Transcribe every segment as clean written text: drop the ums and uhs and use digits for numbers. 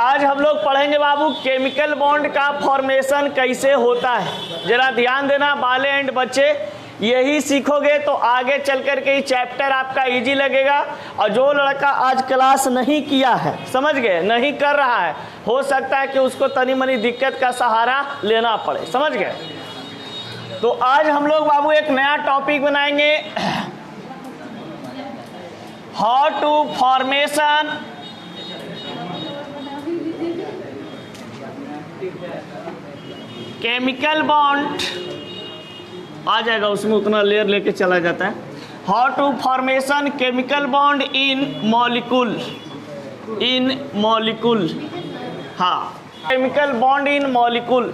आज हम लोग पढ़ेंगे बाबू केमिकल बॉन्ड का फॉर्मेशन कैसे होता है। जरा ध्यान देना बाले एंड बच्चे, यही सीखोगे तो आगे चल कर के चैप्टर आपका इजी लगेगा। और जो लड़का आज क्लास नहीं किया है, समझ गए, नहीं कर रहा है, हो सकता है कि उसको तनी मनी दिक्कत का सहारा लेना पड़े, समझ गए। तो आज हम लोग बाबू एक नया टॉपिक बनाएंगे, how to formation chemical bond. आ जाएगा उसमें, उतना लेयर लेके चला जाता है। How to formation chemical bond in molecule, हाँ, केमिकल बॉन्ड इन मॉलिक्यूल।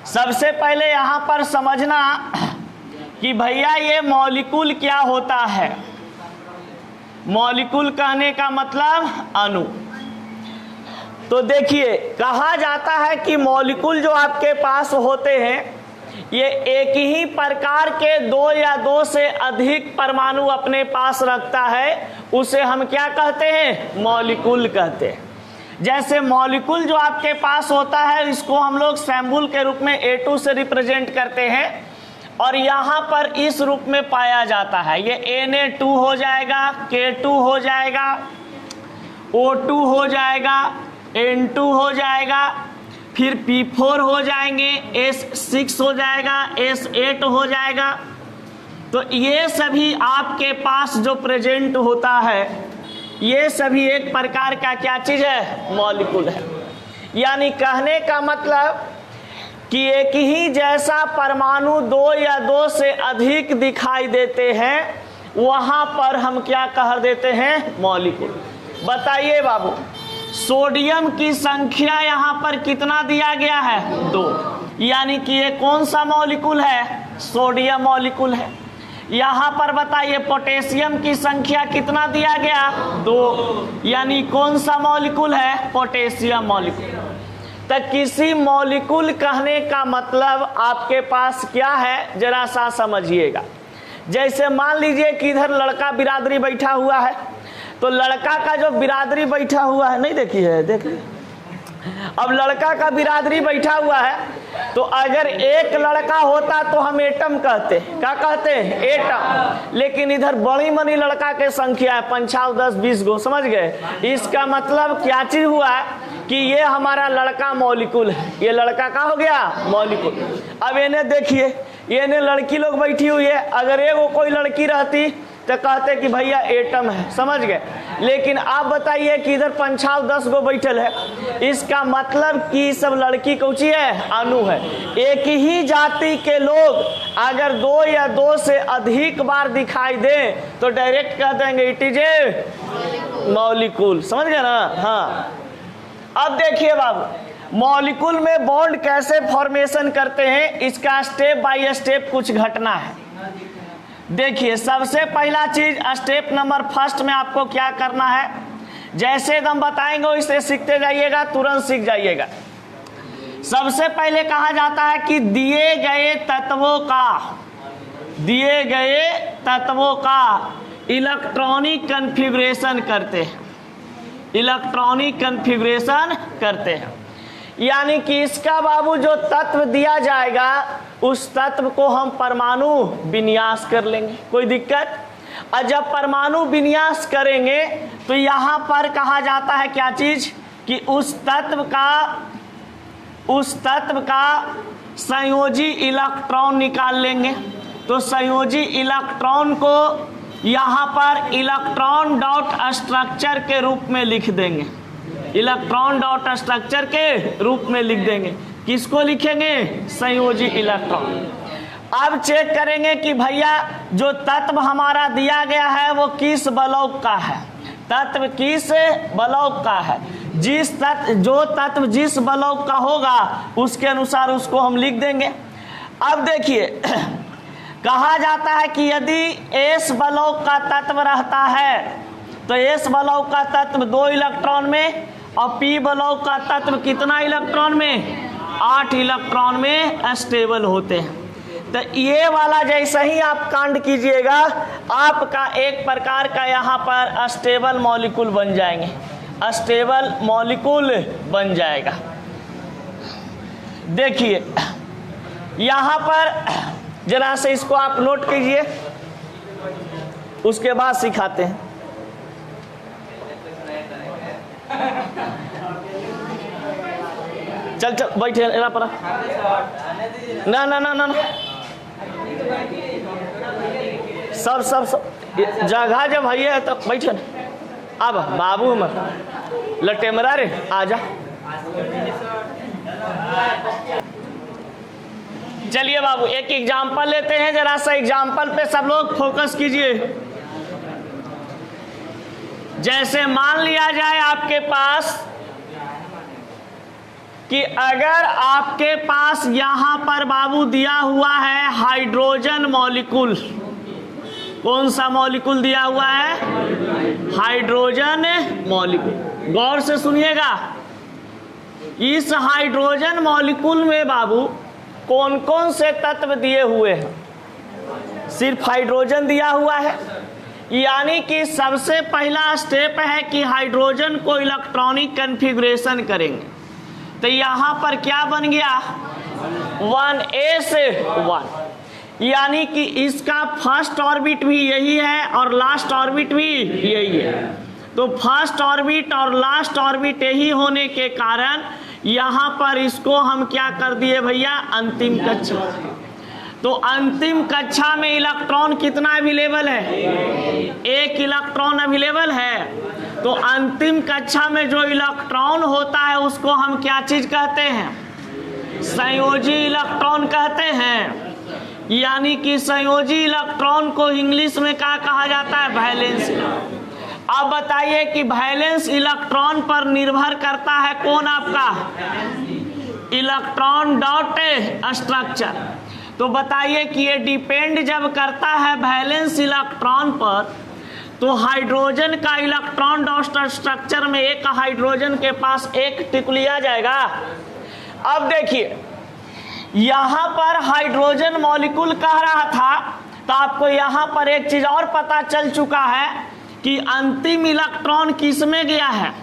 सबसे पहले यहाँ पर समझना कि भैया ये मॉलिक्यूल क्या होता है। मॉलिक्यूल कहने का मतलब अणु। तो देखिए, कहा जाता है कि मॉलिक्यूल जो आपके पास होते हैं ये एक ही प्रकार के दो या दो से अधिक परमाणु अपने पास रखता है, उसे हम क्या कहते हैं, मॉलिक्यूल कहते हैं। जैसे मॉलिक्यूल जो आपके पास होता है इसको हम लोग सिंबल के रूप में A2 से रिप्रेजेंट करते हैं, और यहाँ पर इस रूप में पाया जाता है। ये Na2 हो जाएगा, K2 हो जाएगा, O2 हो जाएगा, N2 हो जाएगा, फिर P4 हो जाएंगे, S6 हो जाएगा, S8 हो जाएगा। तो ये सभी आपके पास जो प्रेजेंट होता है ये सभी एक प्रकार का क्या चीज है, मॉलिक्यूल है। यानी कहने का मतलब कि एक ही जैसा परमाणु दो या दो से अधिक दिखाई देते हैं, वहां पर हम क्या कह देते हैं, मॉलिक्यूल। बताइए बाबू, सोडियम की संख्या यहाँ पर कितना दिया गया है, 2, यानी कि ये कौन सा मॉलिक्यूल है, सोडियम मॉलिक्यूल है। यहाँ पर बताइए पोटेशियम की संख्या कितना दिया गया, 2, यानी कौन सा मॉलिक्यूल है, पोटेशियम मॉलिक्यूल। तो किसी मॉलिक्यूल कहने का मतलब आपके पास क्या है, जरा सा समझिएगा। जैसे मान लीजिए कि इधर लड़का बिरादरी बैठा हुआ है, तो लड़का का जो बिरादरी बैठा हुआ है, नहीं देखी है, देखिए, अब लड़का का बिरादरी बैठा हुआ है, तो अगर एक लड़का होता तो हम एटम कहते, क्या कहते हैं, एटम। लेकिन इधर बड़ी मनी लड़का के संख्या है, 5, 10, 20 गो, समझ गए। इसका मतलब क्या चीज हुआ है कि ये हमारा लड़का मॉलिक्यूल है, ये लड़का का हो गया मॉलिक्यूल। अब इन्हें देखिए, ये लड़की लोग बैठी हुई है, अगर एगो कोई लड़की रहती तो कहते कि भैया एटम है, समझ गए। लेकिन आप बताइए कि इधर 5, 10 गो बैठल है, इसका मतलब कि सब लड़की कौची है, अणु है। एक ही जाति के लोग अगर दो या दो से अधिक बार दिखाई दे तो डायरेक्ट कह देंगे इट इज ए मॉलिक्यूल, समझ गए ना। हाँ, अब देखिए बाबू, मॉलिक्यूल में बॉन्ड कैसे फॉर्मेशन करते हैं, इसका स्टेप बाय स्टेप कुछ घटना है। देखिए, सबसे पहला चीज स्टेप नंबर फर्स्ट में आपको क्या करना है, जैसे हम बताएंगे इसे सीखते जाइएगा, तुरंत सीख जाइएगा। सबसे पहले कहा जाता है कि दिए गए तत्वों का इलेक्ट्रॉनिक कॉन्फ़िगरेशन करते हैं, इलेक्ट्रॉनिक कॉन्फ़िगरेशन करते हैं। यानी कि इसका बाबू जो तत्व दिया जाएगा उस तत्व को हम परमाणु विन्यास कर लेंगे, कोई दिक्कत। और जब परमाणु विन्यास करेंगे तो यहाँ पर कहा जाता है क्या चीज, कि उस तत्व का संयोजी इलेक्ट्रॉन निकाल लेंगे। तो संयोजी इलेक्ट्रॉन को यहाँ पर इलेक्ट्रॉन डॉट स्ट्रक्चर के रूप में लिख देंगे, इलेक्ट्रॉन डॉट स्ट्रक्चर के रूप में लिख देंगे। किसको लिखेंगे, संयोजी इलेक्ट्रॉन। अब चेक करेंगे कि भैया जो तत्व हमारा दिया गया है वो किस ब्लॉक का है, तत्व किस ब्लॉक का है। जो तत्व जिस ब्लॉक का होगा उसके अनुसार उसको हम लिख देंगे। अब देखिए, कहा जाता है कि यदि एस ब्लॉक का तत्व रहता है तो एस ब्लॉक का तत्व 2 इलेक्ट्रॉन में, और पी ब्लॉक का तत्व कितना इलेक्ट्रॉन में, 8 इलेक्ट्रॉन में स्टेबल होते हैं। तो ये वाला जैसे ही आप कांड कीजिएगा आपका एक प्रकार का यहाँ पर स्टेबल मॉलिक्यूल बन जाएंगे। अस्टेबल मॉलिक्यूल बन जाएगा। देखिए यहाँ पर जरा से इसको आप नोट कीजिए, उसके बाद सिखाते हैं। चल चल बैठे एरा पर ना ना ना ना ना सब सब सब जगह जब है तो बैठे ना। अब बाबू हमर लटेमरा रे आजा। चलिए बाबू एक एग्जाम्पल लेते हैं, जरा सा एग्जाम्पल पे सब लोग फोकस कीजिए। जैसे मान लिया जाए आपके पास कि अगर आपके पास यहां पर बाबू दिया हुआ है हाइड्रोजन मॉलिक्यूल, कौन सा मॉलिक्यूल दिया हुआ है? Hydrogen molecule. गौर से सुनिएगा, इस हाइड्रोजन मॉलिक्यूल में बाबू कौन कौन से तत्व दिए हुए हैं? सिर्फ हाइड्रोजन दिया हुआ है, यानी कि सबसे पहला स्टेप है कि हाइड्रोजन को इलेक्ट्रॉनिक कन्फिग्रेशन करेंगे। तो यहां पर क्या बन गया? 1s1, यानी कि इसका फर्स्ट ऑर्बिट भी यही है और लास्ट ऑर्बिट भी यही है। तो फर्स्ट ऑर्बिट और लास्ट ऑर्बिट यही होने के कारण यहां पर इसको हम क्या कर दिए भैया? अंतिम कक्षा। तो अंतिम कक्षा में इलेक्ट्रॉन कितना अवेलेबल है? एक इलेक्ट्रॉन अवेलेबल है। तो अंतिम कक्षा में जो इलेक्ट्रॉन होता है उसको हम क्या चीज कहते हैं? संयोजी इलेक्ट्रॉन कहते हैं। यानी कि संयोजी इलेक्ट्रॉन को इंग्लिश में क्या कहा जाता है? वैलेंस। अब बताइए कि वैलेंस इलेक्ट्रॉन पर निर्भर करता है कौन? आपका इलेक्ट्रॉन डॉट स्ट्रक्चर। तो बताइए कि ये डिपेंड जब करता है वैलेंस इलेक्ट्रॉन पर, तो हाइड्रोजन का इलेक्ट्रॉन डॉट स्ट्रक्चर में एक हाइड्रोजन के पास एक टिकुली आ जाएगा। अब देखिए यहां पर हाइड्रोजन मॉलिक्यूल कह रहा था, तो आपको यहां पर एक चीज और पता चल चुका है कि अंतिम इलेक्ट्रॉन किस में गया है?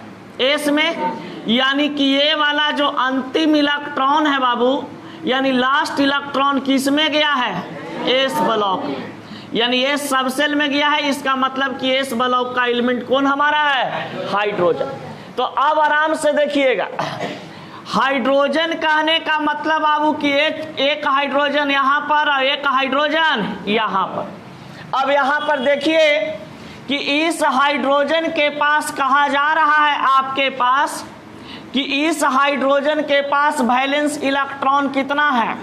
एस में। यानी कि ये वाला जो अंतिम इलेक्ट्रॉन है बाबू, यानी लास्ट इलेक्ट्रॉन किस में गया है? S block. यानी एस सब सेल में गया है। इसका मतलब कि एस ब्लॉक का एलिमेंट कौन हमारा है? हाइड्रोजन। तो अब आराम से देखिएगा, हाइड्रोजन कहने का मतलब बाबू कि एक हाइड्रोजन यहाँ पर और एक हाइड्रोजन यहाँ पर। अब यहाँ पर देखिए कि इस हाइड्रोजन के पास कहा जा रहा है आपके पास कि इस हाइड्रोजन के पास वैलेंस इलेक्ट्रॉन कितना है?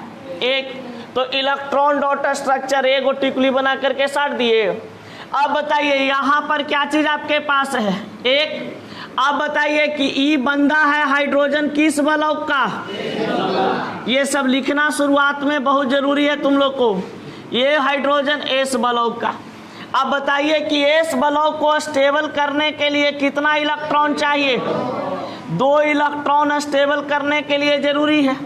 एक। तो इलेक्ट्रॉन डॉट स्ट्रक्चर एक टिकुली बना करके साट दिए। अब बताइए यहाँ पर क्या चीज आपके पास है? एक। अब बताइए कि ई बंधा है हाइड्रोजन किस ब्लॉक का? ये सब लिखना शुरुआत में बहुत जरूरी है तुम लोग को। ये हाइड्रोजन एस ब्लॉक का। अब बताइए कि एस ब्लॉक को स्टेबल करने के लिए कितना इलेक्ट्रॉन चाहिए? 2 इलेक्ट्रॉन स्टेबल करने के लिए जरूरी है।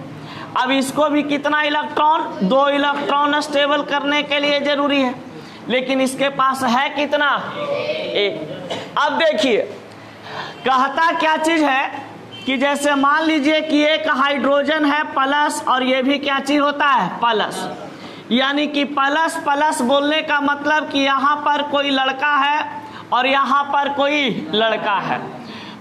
अब इसको भी कितना इलेक्ट्रॉन? 2 इलेक्ट्रॉन स्टेबल करने के लिए जरूरी है, लेकिन इसके पास है कितना? 1। अब देखिए कहता क्या चीज है कि जैसे मान लीजिए कि एक हाइड्रोजन है प्लस और ये भी क्या चीज होता है? प्लस। यानी कि प्लस प्लस बोलने का मतलब कि यहाँ पर कोई लड़का है और यहाँ पर कोई लड़का है।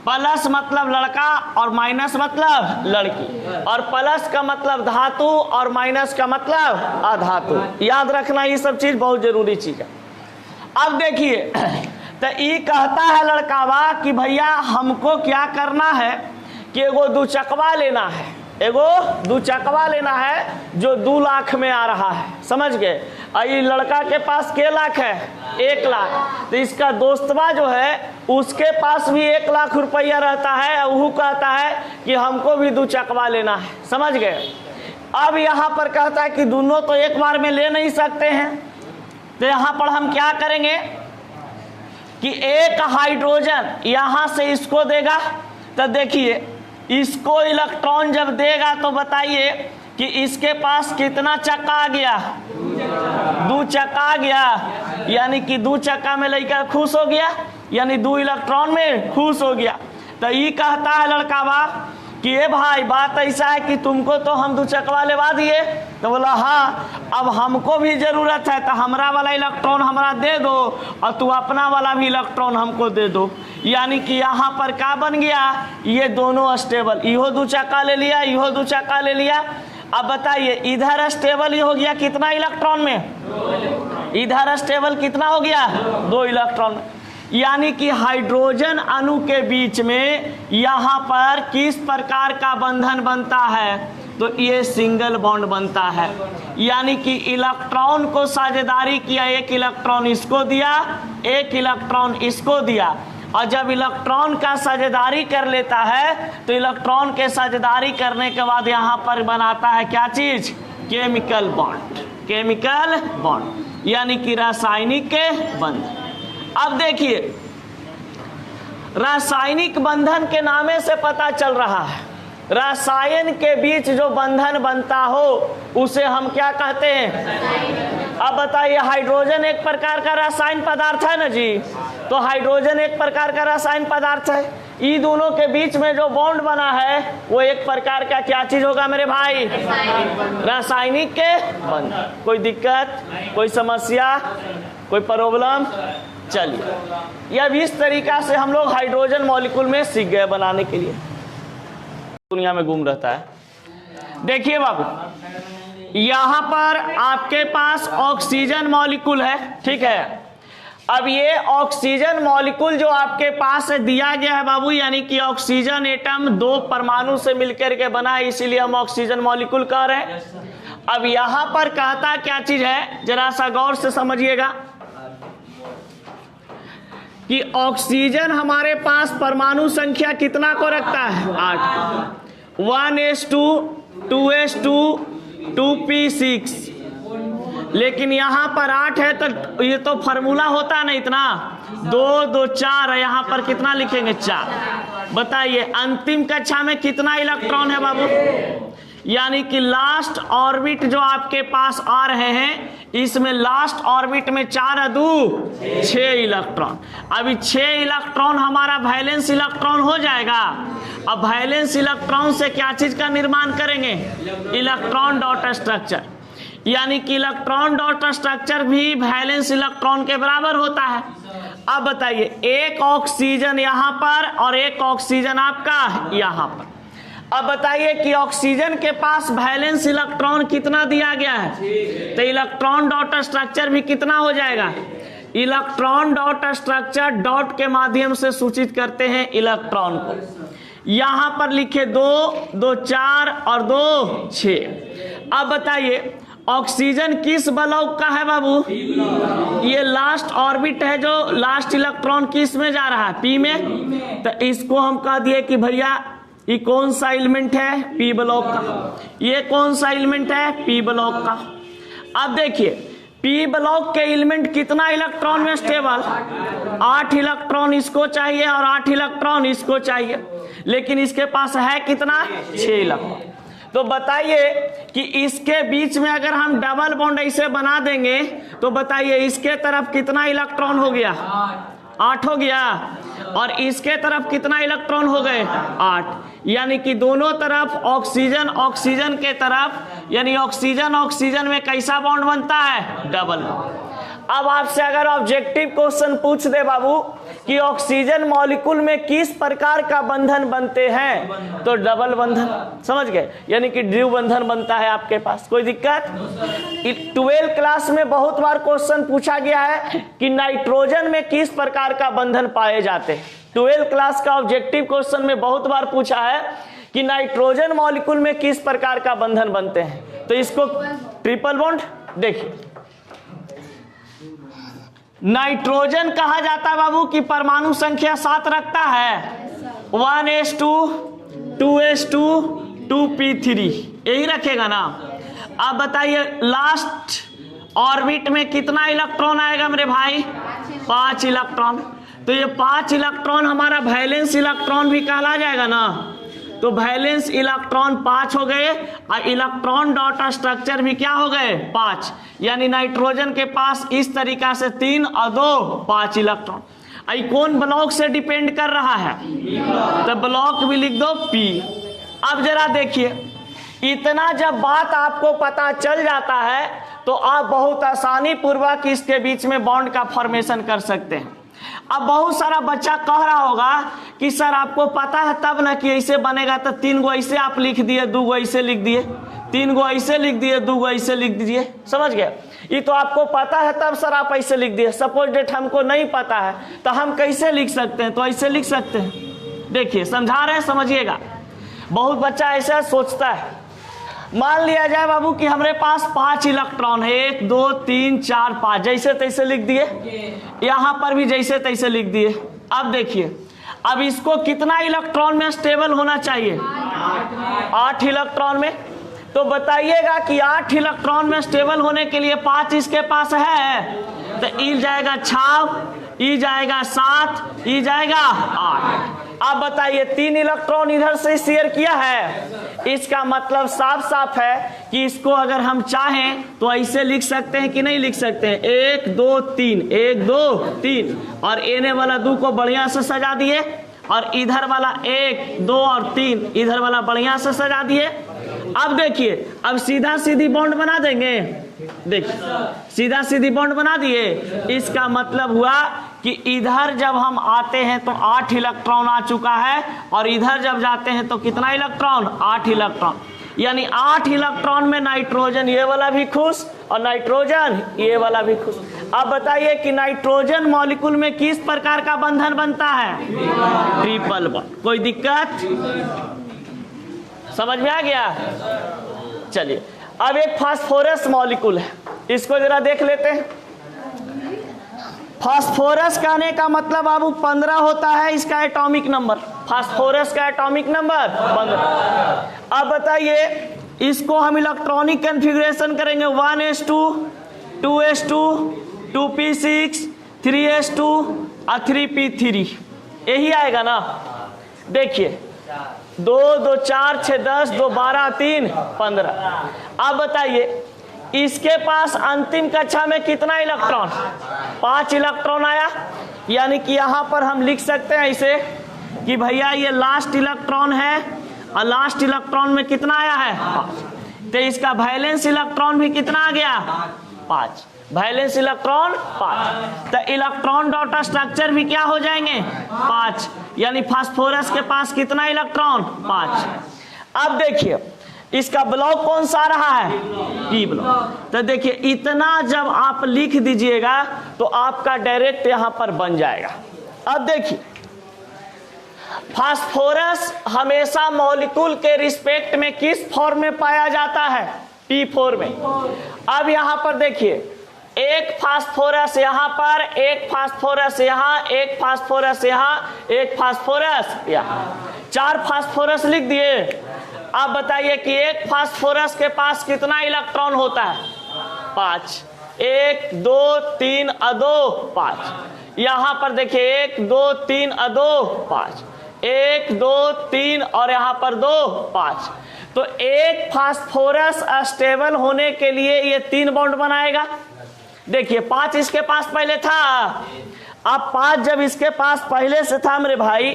प्लस मतलब लड़का और माइनस मतलब लड़की, और प्लस का मतलब धातु और माइनस का मतलब अधातु। याद रखना ये सब चीज बहुत जरूरी चीज है। अब देखिए तो ये कहता है लड़कावा कि भैया हमको क्या करना है कि एगो 2 चकवा लेना है, एगो 2 चकवा लेना है जो 2 लाख में आ रहा है। समझ गए? ये लड़का के पास के लाख है? 1 लाख। तो इसका दोस्तवा जो है उसके पास भी 1 लाख रुपया रहता है, वो कहता है कि हमको भी 2 चकवा लेना है। समझ गए? अब यहाँ पर कहता है कि दोनों तो एक बार में ले नहीं सकते हैं, तो यहाँ पर हम क्या करेंगे कि एक हाइड्रोजन यहाँ से इसको देगा। तो देखिए इसको इलेक्ट्रॉन जब देगा तो बताइए कि इसके पास कितना चक्का आ गया? 2 चक्का आ गया। यानी कि 2 चक्का में लड़का खुश हो गया, यानी 2 इलेक्ट्रॉन में खुश हो गया। तो ये कहता है लड़का बा कि ए भाई बात ऐसा है कि तुमको तो हम 2 चकवा लेवा दिए। तो बोला हाँ, अब हमको भी जरूरत है, तो हमरा वाला इलेक्ट्रॉन हमरा दे दो और तू अपना वाला भी इलेक्ट्रॉन हमको दे दो। यानी कि यहाँ पर क्या बन गया, ये दोनों स्टेबल, इहो 2 चक्का ले लिया, इहो 2 चक्का ले लिया। अब बताइए इधर स्टेबल ही हो गया कितना इलेक्ट्रॉन में, इधर स्टेबल कितना हो गया, 2 इलेक्ट्रॉन में। यानी कि हाइड्रोजन अणु के बीच में यहाँ पर किस प्रकार का बंधन बनता है, तो ये सिंगल बॉन्ड बनता है। यानी कि इलेक्ट्रॉन को साझेदारी किया, एक इलेक्ट्रॉन इसको दिया, एक इलेक्ट्रॉन इसको दिया, और जब इलेक्ट्रॉन का साझेदारी कर लेता है तो इलेक्ट्रॉन के साझेदारी करने के बाद यहाँ पर बनाता है क्या चीज, केमिकल बॉन्ड, केमिकल बॉन्ड यानी कि रासायनिक बंधन। अब देखिए रासायनिक बंधन के नामे से पता चल रहा है रसायन के बीच जो बंधन बनता हो उसे हम क्या कहते हैं। अब बताइए हाइड्रोजन एक प्रकार का रासायनिक पदार्थ है ना जी, तो हाइड्रोजन एक प्रकार का रासायनिक पदार्थ है। ये दोनों के बीच में जो बॉन्ड बना है वो एक प्रकार का क्या चीज होगा मेरे भाई, रासायनिक के बंधन। कोई दिक्कत, कोई समस्या, कोई प्रॉब्लम? चलिए यह भी इस तरीका से हम लोग हाइड्रोजन मॉलिक्यूल में सीख गए बनाने के लिए, दुनिया में घूम रहता है। देखिए बाबू यहाँ पर आपके पास ऑक्सीजन मॉलिक्यूल है, ठीक है। अब ये ऑक्सीजन मॉलिक्यूल जो आपके पास दिया गया है बाबू, यानी कि ऑक्सीजन एटम 2 परमाणु से मिलकर के बना है, इसीलिए हम ऑक्सीजन मॉलिक्यूल कह रहे हैं। अब यहाँ पर कहता क्या चीज है, जरा सा गौर से समझिएगा कि ऑक्सीजन हमारे पास परमाणु संख्या कितना को रखता है, 8, 1s2 2s2 2p6, लेकिन यहाँ पर 8 है तो ये तो फार्मूला होता नहीं इतना, 2 2 4 है, यहाँ पर कितना लिखेंगे 4। बताइए अंतिम कक्षा में कितना इलेक्ट्रॉन है बाबू, यानी कि लास्ट ऑर्बिट जो आपके पास आ रहे हैं इसमें लास्ट ऑर्बिट में 4 2 6 इलेक्ट्रॉन। अभी 6 इलेक्ट्रॉन हमारा वैलेंस इलेक्ट्रॉन हो जाएगा। अब वैलेंस इलेक्ट्रॉन से क्या चीज का निर्माण करेंगे, इलेक्ट्रॉन डॉट स्ट्रक्चर, यानी कि इलेक्ट्रॉन डॉट स्ट्रक्चर भी वैलेंस इलेक्ट्रॉन के बराबर होता है। अब बताइए एक ऑक्सीजन यहाँ पर और एक ऑक्सीजन आपका यहाँ पर। अब बताइए कि ऑक्सीजन के पास वैलेंस इलेक्ट्रॉन कितना दिया गया है, तो इलेक्ट्रॉन डॉट स्ट्रक्चर भी कितना हो जाएगा, इलेक्ट्रॉन डॉट स्ट्रक्चर डॉट के माध्यम से सूचित करते हैं इलेक्ट्रॉन को। यहां पर लिखे 2 2 4 और 2 6। अब बताइए ऑक्सीजन किस ब्लॉक का है बाबू, ये लास्ट ऑर्बिट है, जो लास्ट इलेक्ट्रॉन किस में जा रहा है, पी में। तो इसको हम कह दिए कि भैया ये कौन सा एलिमेंट है, पी ब्लॉक का। ये कौन सा एलिमेंट है, पी ब्लॉक का। अब देखिए पी ब्लॉक के एलिमेंट कितना इलेक्ट्रॉन में स्टेबल, 8 इलेक्ट्रॉन इसको चाहिए और 8 इलेक्ट्रॉन इसको चाहिए, लेकिन इसके पास है कितना, 6 इलेक्ट्रॉन। तो बताइए कि इसके बीच में अगर हम डबल बॉन्ड ऐसे बना देंगे तो बताइए इसके तरफ कितना इलेक्ट्रॉन हो गया, 8 हो गया, और इसके तरफ कितना इलेक्ट्रॉन हो गए, 8। यानी कि दोनों तरफ ऑक्सीजन ऑक्सीजन के तरफ, यानी ऑक्सीजन ऑक्सीजन में कैसा बॉन्ड बनता है, डबल बॉन्ड। अब आपसे अगर ऑब्जेक्टिव क्वेश्चन पूछ दे बाबू कि ऑक्सीजन मॉलिक्यूल में किस प्रकार का बंधन बनते हैं, तो डबल बंधन, समझ गए, यानी कि द्विव बंधन बनता है आपके पास। कोई दिक्कत? 12th क्लास में बहुत बार क्वेश्चन पूछा गया है कि नाइट्रोजन में किस प्रकार का बंधन पाए जाते हैं। 12th क्लास का ऑब्जेक्टिव क्वेश्चन में बहुत बार पूछा है कि नाइट्रोजन मॉलिक्यूल में किस प्रकार का बंधन बनते हैं, तो इसको ट्रिपल बॉन्ड। देखिए नाइट्रोजन कहा जाता है बाबू कि परमाणु संख्या 7 रखता है, 1s2 2s2 2p3, यही रखेगा ना। अब बताइए लास्ट ऑर्बिट में कितना इलेक्ट्रॉन आएगा मेरे भाई, 5 इलेक्ट्रॉन। तो ये 5 इलेक्ट्रॉन हमारा वैलेंस इलेक्ट्रॉन भी कहला जाएगा ना, तो वैलेंस इलेक्ट्रॉन 5 हो गए और इलेक्ट्रॉन डॉट स्ट्रक्चर भी क्या हो गए, 5। यानी नाइट्रोजन के पास इस तरीका से 3 और 2 5 इलेक्ट्रॉन। कौन ब्लॉक से डिपेंड कर रहा है? तो ब्लॉक भी लिख दो P। अब जरा देखिए, इतना जब बात आपको पता चल जाता है तो आप बहुत आसानी पूर्वक इसके बीच में बॉन्ड का फॉर्मेशन कर सकते हैं। अब बहुत सारा बच्चा कह रहा होगा कि सर आपको पता है तब ना कि ऐसे बनेगा, तो 3 गो ऐसे आप लिख दिए, 2 गो ऐसे लिख दिए, 3 गो ऐसे लिख दिए, 2 गो ऐसे लिख दीजिए, समझ गए? ये तो आपको पता है तब सर आप ऐसे लिख दिए। सपोज डेट हमको नहीं पता है तो हम कैसे लिख सकते हैं? तो ऐसे लिख सकते हैं। देखिए समझा रहे हैं, समझिएगा। बहुत बच्चा ऐसा सोचता है, मान लिया जाए बाबू कि हमारे पास 5 इलेक्ट्रॉन है, 1 2 3 4 5, जैसे तैसे लिख दिए, यहां पर भी जैसे तैसे लिख दिए। अब देखिए, अब इसको कितना इलेक्ट्रॉन में स्टेबल होना चाहिए? 8 इलेक्ट्रॉन में। तो बताइएगा कि 8 इलेक्ट्रॉन में स्टेबल होने के लिए 5 इसके पास है, तो ई जाएगा 6, ई जाएगा 7, ई जाएगा 8। अब बताइए 3 इलेक्ट्रॉन इधर से शेयर किया है, इसका मतलब साफ साफ है कि इसको अगर हम चाहें तो ऐसे लिख सकते हैं कि नहीं लिख सकते हैं? 1 2 3, 1 2 3, और एने वाला 2 को बढ़िया से सजा दिए, और इधर वाला 1 2 और 3 इधर वाला बढ़िया से सजा दिए। अब देखिए, अब सीधा सीधी बॉन्ड बना देंगे। देखिए सीधा सीधी बॉन्ड बना दिए, इसका मतलब हुआ कि इधर जब हम आते हैं तो 8 इलेक्ट्रॉन आ चुका है, और इधर जब जाते हैं तो कितना इलेक्ट्रॉन? 8 इलेक्ट्रॉन। यानी 8 इलेक्ट्रॉन में नाइट्रोजन ये वाला भी खुश, और नाइट्रोजन ये वाला भी खुश। अब बताइए कि नाइट्रोजन मॉलिक्यूल में किस प्रकार का बंधन बनता है? Triple bond. कोई दिक्कत? समझ में आ गया? चलिए, अब एक फास्फोरस मॉलिक्यूल है, इसको जरा देख लेते हैं। फास्फोरस कहने का मतलब बाबू 15 होता है इसका एटॉमिक नंबर। फास्फोरस का एटॉमिक नंबर 15। अब बताइए, इसको हम इलेक्ट्रॉनिक कॉन्फ़िगरेशन करेंगे 1s2 2s2 2p6 3s2 और 3p3, यही आएगा ना? देखिए 2 2 4 6 10 2 12 3 15। अब बताइए इसके पास अंतिम कक्षा में कितना इलेक्ट्रॉन? 5 इलेक्ट्रॉन आया। यानी कि यहाँ पर हम लिख सकते हैं इसे कि भैया ये लास्ट इलेक्ट्रॉन है, और लास्ट इलेक्ट्रॉन में कितना आया है? 5। तो इसका वैलेंस इलेक्ट्रॉन भी कितना आ गया? 5। Valence electron 5। तो इलेक्ट्रॉन डॉट स्ट्रक्चर भी क्या हो जाएंगे? 5। यानी फास्फोरस के पास कितना इलेक्ट्रॉन? 5। अब देखिए इसका ब्लॉक कौन सा रहा है? P block. तो देखिए इतना जब आप लिख दीजिएगा तो आपका डायरेक्ट यहां पर बन जाएगा। अब देखिए फास्फोरस हमेशा मॉलिक्यूल के रिस्पेक्ट में किस फॉर्म में पाया जाता है? P4 में। अब यहां पर देखिए एक फास्फोरस यहां पर, एक फास्फोरस यहां, एक फास्फोरस यहां, एक फास्फोरस यहां, 4 फास्फोरस लिख दिए। अब बताइए कि एक फास्फोरस के पास कितना इलेक्ट्रॉन होता है? 5। 1 2 3 2 5। यहां पर देखिए 1 2 3 2 5, 1 2 3 और यहां पर 2 5। तो एक फास्फोरस स्टेबल होने के लिए ये 3 बॉन्ड बनाएगा। देखिए 5 इसके पास पहले था, अब 5 जब इसके पास पहले से था मेरे भाई,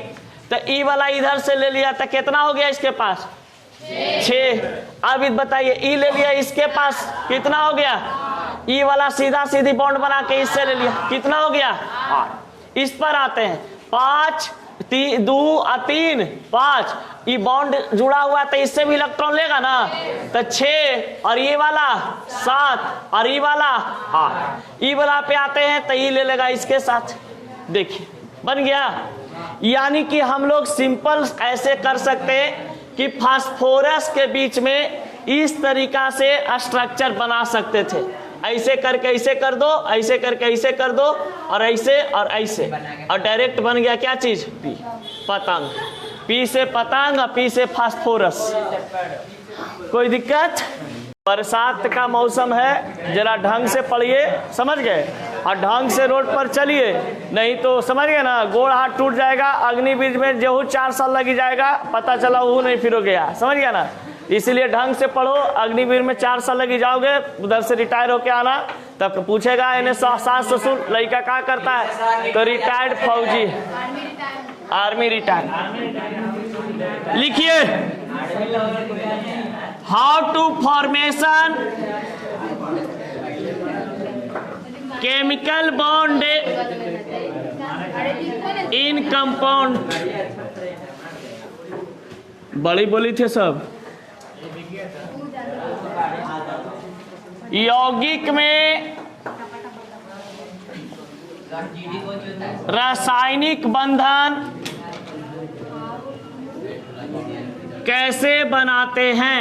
तो ई वाला इधर से ले लिया तो कितना हो गया इसके पास? 6। अब बताइए ई ले लिया, इसके पास कितना हो गया? ई वाला सीधा सीधी बॉन्ड बना के इससे ले लिया, कितना हो गया? 8। इस पर आते हैं 5 2 और 3 5, ये बॉन्ड जुड़ा हुआ है तो इससे भी इलेक्ट्रॉन लेगा ना, तो 6 और ये वाला 7 और ये वाला 8। ये वाला पे आते हैं तो ये ले लेगा इसके साथ। देखिए बन गया। यानी कि हम लोग सिंपल ऐसे कर सकते हैं कि फास्फोरस के बीच में इस तरीका से स्ट्रक्चर बना सकते थे। ऐसे करके ऐसे कर दो, ऐसे करके ऐसे कर दो, और ऐसे और ऐसे, और डायरेक्ट बन गया क्या चीज? पी, पतंग। पी से पतंग और पी से फास्फोरस। कोई दिक्कत? बरसात का मौसम है, जरा ढंग से पढ़िए, समझ गए, और ढंग से रोड पर चलिए, नहीं तो समझ गए ना गोड़ हाथ टूट जाएगा। अग्निवीर में जो 4 साल लगी जाएगा, पता चला वो नहीं फिर हो गया, समझ गया ना। इसलिए ढंग से पढ़ो, अग्निवीर में 4 साल लगी जाओगे, उधर से रिटायर होके आना, तब पूछेगा इन्हें सास ससुर लड़का क्या करता है, तो रिटायर्ड फौजी, आर्मी रिटायर्ड। लिखिए, how to formation chemical bond in compound. बड़ी बोली थे सब। यौगिक में रासायनिक बंधन कैसे बनाते हैं?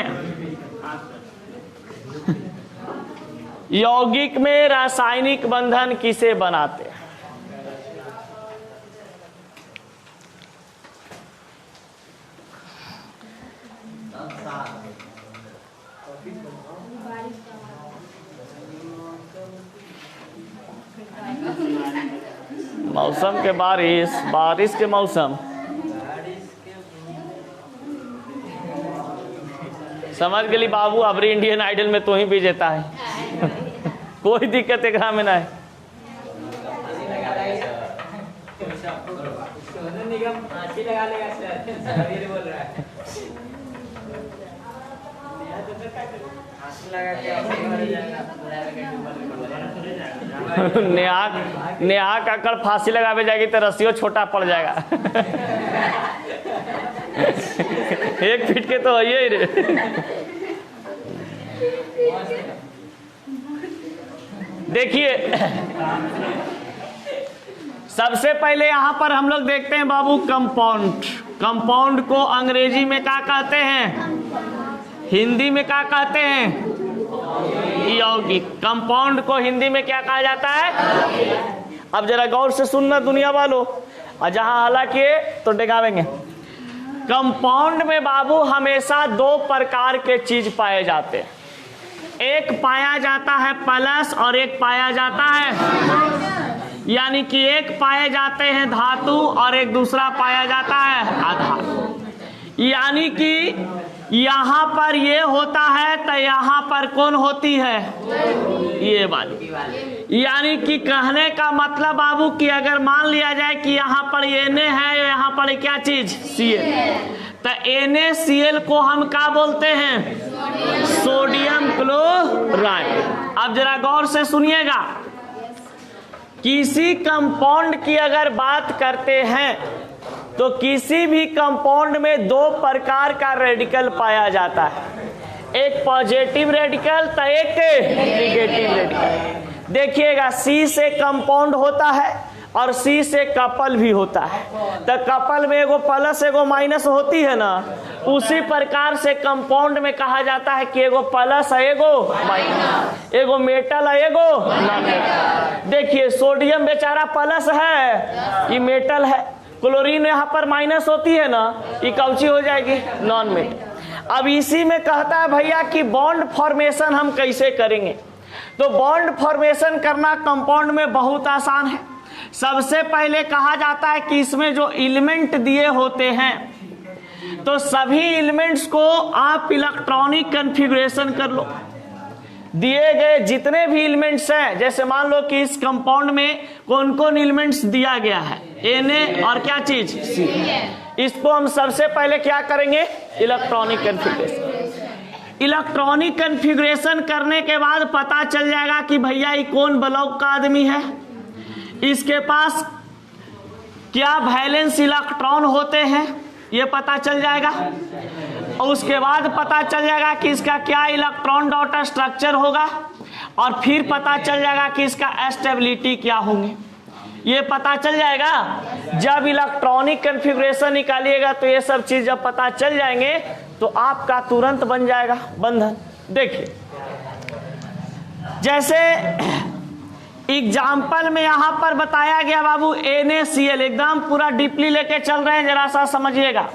यौगिक में रासायनिक बंधन किसे बनाते हैं? मौसम के बारिश के मौसम, समझ गली बाबू, अबरी इंडियन आइडल में तो ही विजेता है। कोई दिक्कत एकरा में नहीं। नेहा काकड़ फांसी लगावे जाएगी तो रस्सियों छोटा पड़ जाएगा। 1 फीट के तो है ही रे। देखिए, सबसे पहले यहां पर हम लोग देखते हैं बाबू कंपाउंड। कंपाउंड को अंग्रेजी में क्या कहते हैं, हिंदी में क्या कहते हैं, यौगिक। कंपाउंड को हिंदी में क्या कहा जाता है? अब जरा गौर से सुनना दुनिया वालों, और जहां हालांकि तो डिगावेंगे। कंपाउंड में बाबू हमेशा 2 प्रकार के चीज पाए जाते हैं। एक पाया जाता है प्लस और एक पाया जाता है, यानी कि एक पाए जाते हैं धातु और एक दूसरा पाया जाता है अधातु। यानी कि यहाँ पर ये होता है तो यहाँ पर कौन होती है, ये वाली। यानी कि कहने का मतलब बाबू कि अगर मान लिया जाए कि यहाँ पर Na है, यहाँ पर क्या चीज Cl, तो NaCl को हम क्या बोलते हैं, सोडियम क्लोराइड। अब जरा गौर से सुनिएगा, किसी कंपाउंड की अगर बात करते हैं तो किसी भी कंपाउंड में 2 प्रकार का रेडिकल पाया जाता है, एक पॉजिटिव रेडिकल तो एक नेगेटिव रेडिकल। देखिएगा, C से कंपाउंड होता है और C से कपल भी होता है, तो कपल में एगो प्लस एगो माइनस होती है ना, उसी प्रकार से कंपाउंड में कहा जाता है कि एगो प्लस है एगो माइनस, एगो मेटल है एगो नॉन मेटल। देखिए, सोडियम बेचारा प्लस है, ये मेटल है। क्लोरीन यहाँ पर माइनस होती है ना, ये कौची हो जाएगी, नॉन मेटल। अब इसी में कहता है भैया कि बॉन्ड फॉर्मेशन हम कैसे करेंगे। तो बॉन्ड फॉर्मेशन करना कंपाउंड में बहुत आसान है। सबसे पहले कहा जाता है कि इसमें जो एलिमेंट दिए होते हैं, तो सभी एलिमेंट्स को आप इलेक्ट्रॉनिक कॉन्फ़िगरेशन कर लो। दिए गए जितने भी एलिमेंट्स हैं, जैसे मान लो कि इस कंपाउंड में कौन कौन एलिमेंट्स दिया गया है, Na और क्या चीज C, इसको हम सबसे पहले क्या करेंगे, इलेक्ट्रॉनिक कॉन्फ़िगरेशन। इलेक्ट्रॉनिक कॉन्फ़िगरेशन करने के बाद पता चल जाएगा कि भैया ये कौन ब्लॉक का आदमी है, इसके पास क्या वैलेंस इलेक्ट्रॉन होते हैं, ये पता चल जाएगा। और उसके बाद पता चल जाएगा कि इसका क्या इलेक्ट्रॉन डॉट स्ट्रक्चर होगा, और फिर पता चल जाएगा कि इसका स्टेबिलिटी क्या होंगे, ये पता चल जाएगा। जब इलेक्ट्रॉनिक कॉन्फ़िगरेशन निकालिएगा तो ये सब चीज जब पता चल जाएंगे तो आपका तुरंत बन जाएगा बंधन। देखिए, जैसे एग्जाम्पल में यहां पर बताया गया बाबू NaCl, एकदम पूरा डीपली लेके चल रहे हैं, जरा सा समझिएगा।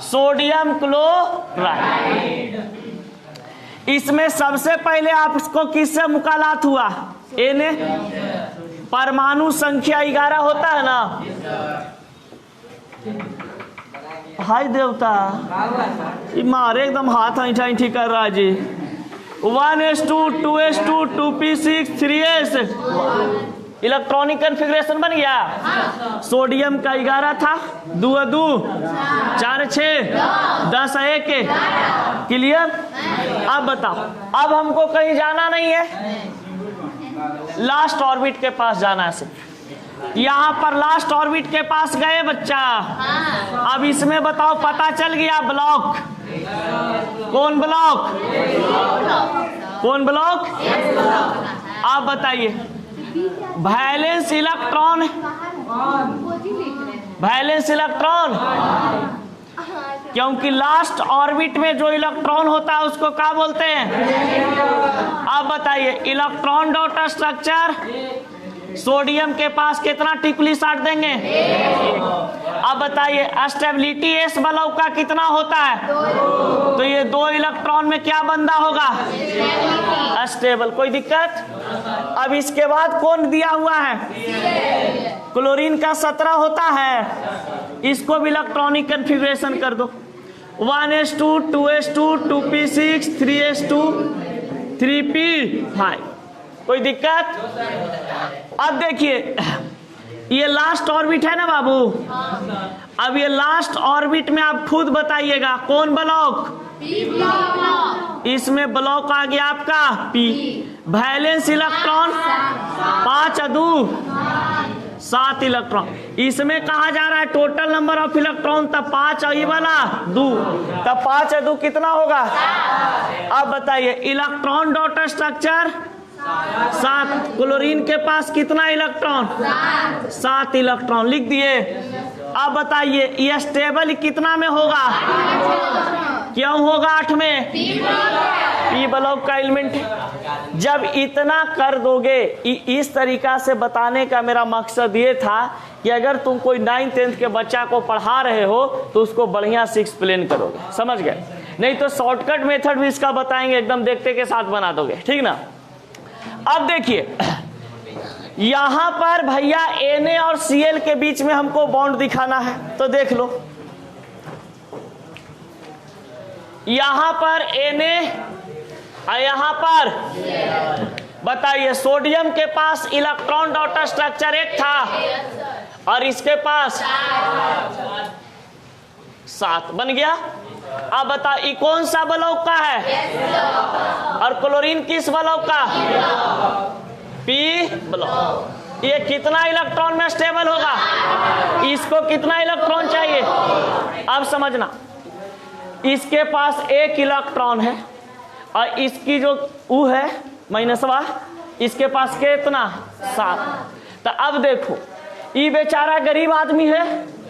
सोडियम क्लोराइड, इसमें सबसे पहले आपको किससे मुकालात हुआ, Na, परमाणु संख्या 11 होता है ना, हाय देवता, ये मारे एकदम हाथ ऐठा ऐठी कर रहा जी। 1s2 2s2 2p6 3s electronic configuration बन गया। सोडियम का 11 था, 2 2 4 6 10 1 क्लियर। अब बताओ, अब हमको कहीं जाना नहीं है, लास्ट ऑर्बिट के पास जाना है सिर्फ। यहाँ पर लास्ट ऑर्बिट के पास गए बच्चा। अब इसमें बताओ, पता चल गया ब्लॉक, कौन ब्लॉक, कौन ब्लॉक। आप बताइए, वैलेंस इलेक्ट्रॉन, वैलेंस इलेक्ट्रॉन, क्योंकि लास्ट ऑर्बिट में जो इलेक्ट्रॉन होता है उसको क्या बोलते हैं। अब बताइए, इलेक्ट्रॉन डॉट स्ट्रक्चर, सोडियम के पास कितना टिकुली साट देंगे। अब बताइए, स्टेबिलिटी एस ब्लॉक का कितना होता है, तो ये 2 इलेक्ट्रॉन में क्या बंधा होगा, स्टेबल। कोई दिक्कत। अब इसके बाद कौन दिया हुआ है, क्लोरीन का 17 होता है, इसको भी इलेक्ट्रॉनिक कन्फिग्रेशन कर दो। 1s2 2s2 2p6 3s2 3p5। कोई दिक्कत। अब देखिए, ये लास्ट ऑर्बिट है ना बाबू। अब ये लास्ट ऑर्बिट में आप खुद बताइएगा कौन ब्लॉक, इसमें ब्लॉक आ गया आपका पी। Valence electron 5 2 7 electron. इसमें कहा जा रहा है टोटल नंबर ऑफ इलेक्ट्रॉन, तब 5 और ये वाला 2, तब 5 2 कितना होगा। अब बताइए, इलेक्ट्रॉन डॉट स्ट्रक्चर 7, क्लोरीन के पास कितना इलेक्ट्रॉन, 7 इलेक्ट्रॉन लिख दिए। अब बताइए, ये स्टेबल कितना में होगा, क्यों होगा 8 में, पी ब्लॉक का एलिमेंट। जब इतना कर दोगे, इस तरीका से बताने का मेरा मकसद ये था कि अगर तुम कोई 9th 10th के बच्चा को पढ़ा रहे हो तो उसको बढ़िया से एक्सप्लेन करोगे, समझ गए। नहीं तो शॉर्टकट मेथड भी इसका बताएंगे, एकदम देखते के साथ बना दोगे, ठीक ना। अब देखिए, यहां पर भैया Na और Cl के बीच में हमको बॉन्ड दिखाना है, तो देख लो, यहां पर Na और यहां पर बताइए, सोडियम के पास इलेक्ट्रॉन डॉट स्ट्रक्चर 1 था और इसके पास 7 बन गया। अब बता, ये कौन सा ब्लॉक का है और क्लोरीन किस ब्लॉक का, पी ब्लॉक। ये कितना इलेक्ट्रॉन में स्टेबल होगा, इसको कितना इलेक्ट्रॉन चाहिए। अब समझना, इसके पास 1 इलेक्ट्रॉन है और इसकी जो U है माइनसवा, इसके पास कितना 7। तो अब देखो, ये बेचारा गरीब आदमी है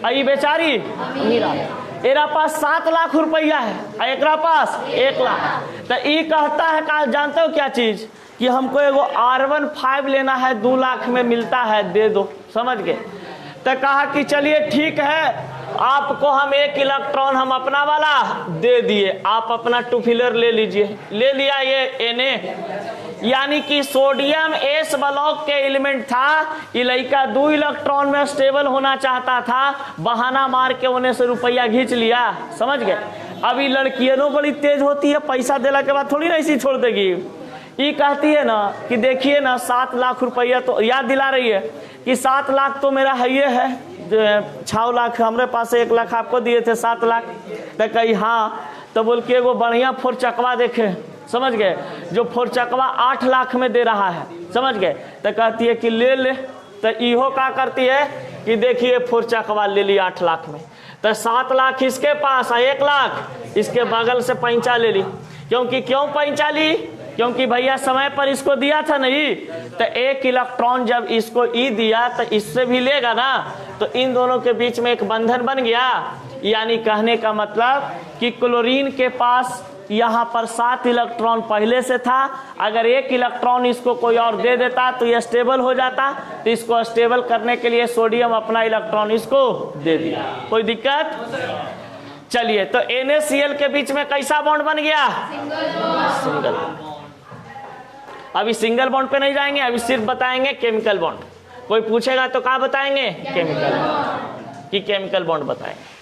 और ये बेचारी अमीर आदमी। एरा पास 7 लाख रुपया है और एकरा पास 1 लाख। तो ये कहता है, का जानते हो क्या चीज, कि हमको एगो R15 लेना है, 2 लाख में मिलता है, दे दो, समझ गए। तो कहा कि चलिए ठीक है, आपको हम 1 इलेक्ट्रॉन हम अपना वाला दे दिए, आप अपना 2 फिलर ले लीजिए। ले लिया ये Na, यानी कि सोडियम एस ब्लॉक के एलिमेंट था, ये लड़का 2 इलेक्ट्रॉन में स्टेबल होना चाहता था, बहाना मार के उन्हें से रुपया खींच लिया, समझ गए। अभी लड़कियों बड़ी तेज होती है, पैसा देने के बाद थोड़ी ना ऐसी छोड़ देगी। ये कहती है ना कि देखिए ना, 7 लाख रुपया, तो याद दिला रही है कि 7 लाख तो मेरा है, ये है 6 लाख हमारे पास, 1 लाख आपको दिए थे, 7 लाख। तो कही हाँ, तो बोल के वो बढ़िया 4 चकवा देखे, समझ गए, जो 4 चकवा 8 लाख में दे रहा है, समझ गए। तो कहती है कि ले ले। तो इहो क्या करती है कि देखिए 4 चकवा ले ली 8 लाख में, तो 7 लाख इसके पास और 1 लाख इसके बगल से पैंचा ले ली। क्योंकि क्यों पैंचा ली, क्योंकि भैया समय पर इसको दिया था नहीं, तो 1 इलेक्ट्रॉन जब इसको ई दिया तो इससे भी लेगा ना, तो इन दोनों के बीच में एक बंधन बन गया। यानी कहने का मतलब कि क्लोरीन के पास यहाँ पर 7 इलेक्ट्रॉन पहले से था, अगर 1 इलेक्ट्रॉन इसको कोई और दे देता तो यह स्टेबल हो जाता। तो इसको स्टेबल करने के लिए सोडियम अपना इलेक्ट्रॉन इसको दे दिया। कोई दिक्कत। चलिए, तो NaCl के बीच में कैसा बॉन्ड बन गया, सिंगल। अभी सिंगल बॉन्ड पे नहीं जाएंगे, अभी सिर्फ बताएंगे केमिकल बॉन्ड। कोई पूछेगा तो क्या बताएंगे, केमिकल, कि केमिकल बॉन्ड बताएंगे।